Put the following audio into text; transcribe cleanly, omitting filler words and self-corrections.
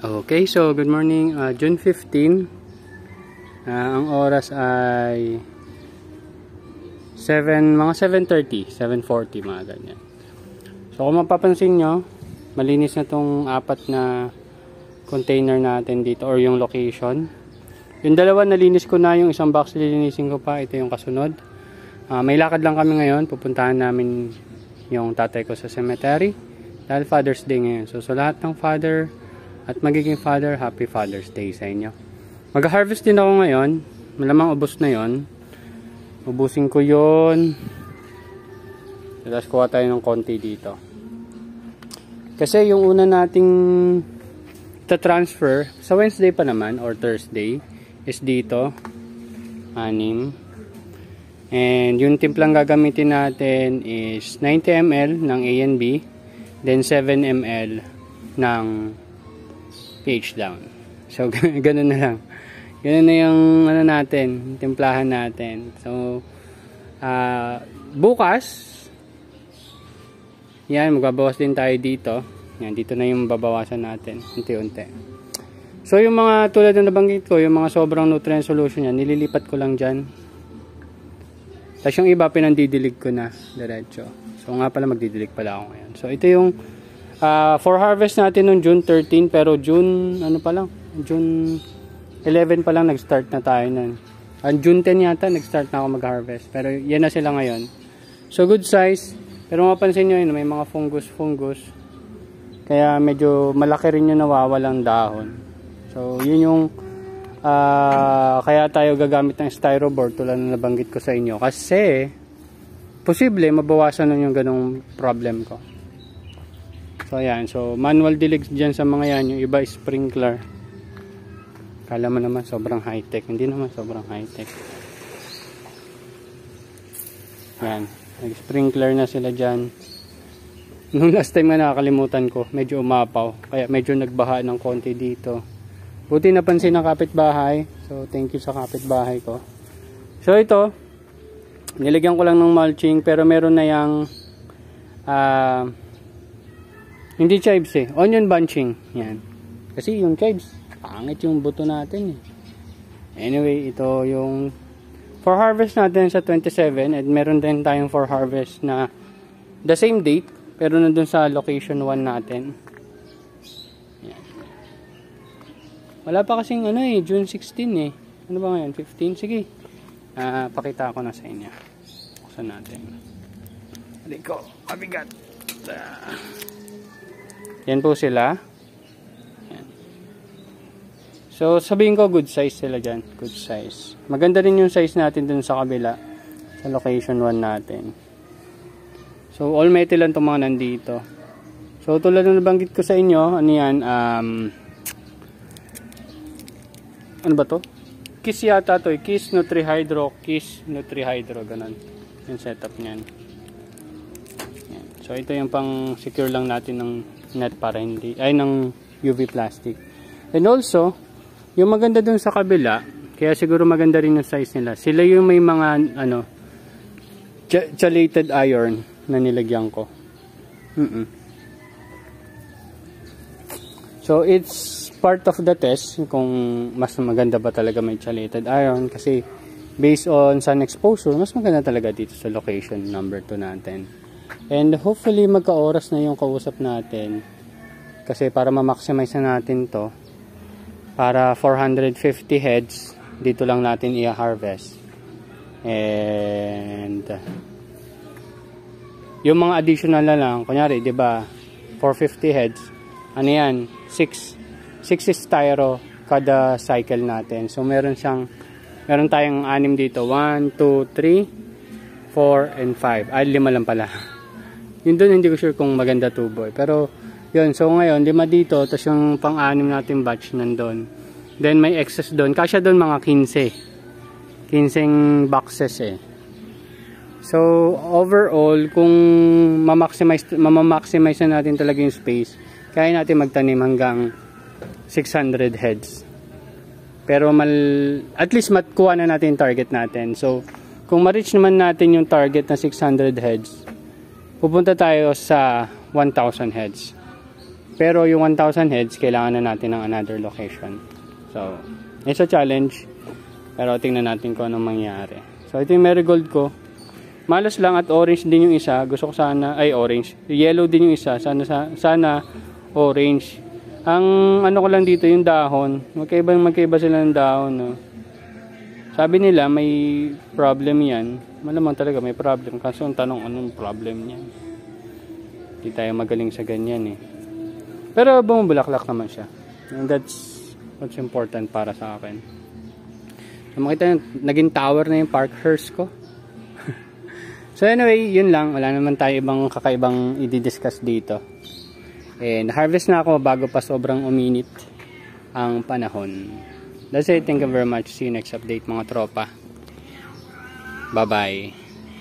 Okay, so good morning, June 15. Ang oras ay mga 7:30, 7:40 mga ganyan. So kung mapapansin nyo, malinis na tong apat na container natin dito or yung location. Yung dalawa nalinis ko na, yung isang box lilinisin ko pa, ito yung kasunod. May lakad lang kami ngayon, pupuntahan namin yung tatay ko sa cemetery dahil Father's Day ngayon. So lahat ng father at magiging father, happy Father's Day sa inyo. Mag-harvest din ako ngayon, malamang ubos na yon. Ubusin ko yon. Tapos kuha tayo ng konti dito. Kasi yung una nating transfer sa Wednesday pa naman or Thursday is dito 6. And yung timplang gagamitin natin is 90 ml ng A and B, then 7 ml ng pH down. So ganun na lang. Ganun na yung ano natin, timplahan natin. So bukas yan, magbabawas din tayo dito. Yan, dito na yung babawasan natin unti-unti. So yung mga tulad na nabanggit ko, yung mga sobrang nutrient solution yan, nililipat ko lang dyan. Tapos yung iba pinandidilig ko na diretso. So nga pala magdidilig pala ako ngayon. So ito yung for harvest natin noong June 13, pero June June 11 pa lang nag-start na tayo nun. June 10 yata nag-start na ako mag-harvest. Pero yan na sila ngayon. So good size. Pero mapansin nyo yun, may mga fungus. Kaya medyo malaki rin yung nawawalang dahon. So yun yung kaya tayo gagamit ng styroboard tulad na nabanggit ko sa inyo. Kasi posible mabawasan nun yung ganong problem ko. So ayan, so manual dilig dyan sa mga yan. Yung iba sprinkler. Kala mo naman sobrang high-tech. Hindi naman sobrang high-tech. Ayan, nag-sprinkler na sila dyan. Nung last time nga nakakalimutan ko, medyo umapaw. Kaya medyo nagbaha ng konti dito. Buti napansin ng kapitbahay. So thank you sa kapitbahay ko. So ito, nilagyan ko lang ng mulching. Pero meron na yung hindi chives eh. Onion bunching. Yan. Kasi yung chives, pangit yung buto natin eh. Anyway, ito yung for harvest natin sa 27. And meron din tayong for harvest na the same date. Pero nandun sa location 1 natin. Yan. Wala pa kasing ano eh. June 16 eh. Ano ba ngayon? 15? Sige. Pakita ko na sa inyo. Buksan natin. Hali ko. Mabigat. Yan po sila. Yan. So sabihin ko good size sila dyan. Good size. Maganda rin yung size natin dun sa kabila. Sa location 1 natin. So all metal lang itong mga nandito. So tulad na nabanggit ko sa inyo. Ano yan? Ano ba to? Kiss yata to. Kiss Nutrihydro. Kiss Nutrihydro. Ganun. Yung setup nyan. Yan. So ito yung pang secure lang natin ng net para hindi, ay ng UV plastic. And also, yung maganda dun sa kabila, kaya siguro maganda rin yung size nila. Sila yung may mga ano, chelated iron na nilagyan ko. So it's part of the test kung mas maganda ba talaga may chelated iron, kasi based on sun exposure, mas maganda talaga dito sa location number 2 natin. And hopefully magka-oras na yung kausap natin, kasi para ma-maximize na natin to, para 450 heads dito lang natin i-harvest. And yung mga additional na lang, kunyari, 'di ba? 450 heads. Ano 'yan? 6 styro kada cycle natin. So meron tayong 6 dito. 1 2 3 4 and 5. Ay 5 lang pala. Yun doon hindi ko sure kung maganda tubo. Pero yun, so ngayon 5 dito, tapos yung pang-6 natin batch nandoon. Then may excess doon. Kasya doon mga 15 boxes eh. So overall, kung ma-maximize na natin talaga yung space, kaya natin magtanim hanggang 600 heads. Pero at least matkuha na natin yung target natin. So kung ma-reach naman natin yung target na 600 heads, pupunta tayo sa 1,000 heads. Pero yung 1,000 heads, kailangan na natin ng another location. So, it's a challenge. Pero tingnan natin kung anong mangyari. So, ito yung marigold ko. Malas lang at orange din yung isa. Gusto ko sana, ay orange. Yellow din yung isa. Sana orange. Ang ano ko lang dito yung dahon. Magkaiba sila ng dahon. No? Sabi nila may problem yan. Malamang talaga may problem. Kaso ang tanong anong problem niyan. Hindi tayo magaling sa ganyan eh. Pero bumubulaklak naman siya. And that's what's important para sa akin. So, makita nyo, naging tower na yung Parkhurst ko. So anyway, yun lang. Wala naman tayo ibang kakaibang i-discuss dito. And harvest na ako bago pa sobrang uminit ang panahon. That's it. Thank you very much. See you next update mga tropa. Bye-bye.